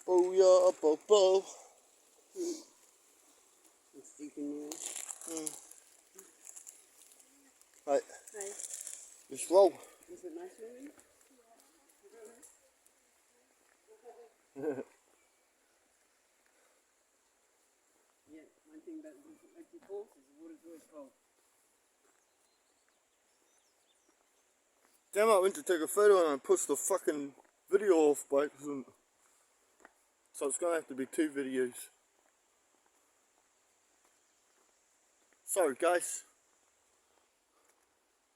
Booyah, bo bo. It's deep in there. Right, Hey, let's roll. is it nice movie? Yeah, one thing about the waterfalls is the water's always cold. Damn, I went to take a photo and I pushed the fucking video off by accident. So it's gonna have to be 2 videos. Sorry guys.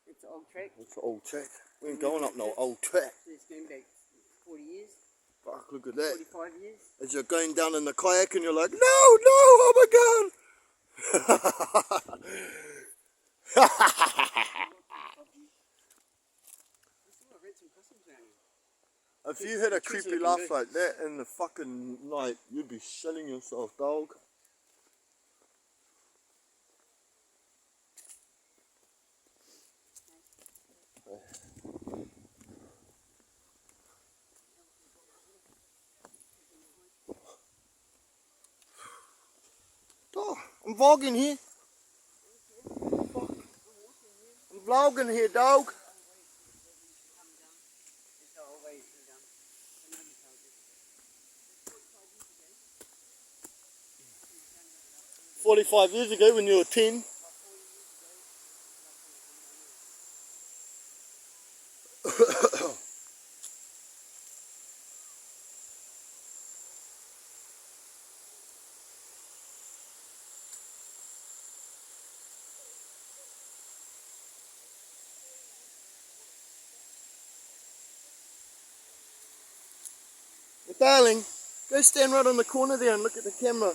It's an old track. It's an old track. We ain't going up no old track. It's going back 40 years, Fuck, look at that. 45 years. As you're going down in the kayak and you're like, no, oh my god. If you had a creepy laugh like that in the fucking night, you'd be shitting yourself, dog. Oh, I'm vlogging here. I'm vlogging here, dog. 45 years ago when you were 10. Darling, go stand right on the corner there and look at the camera.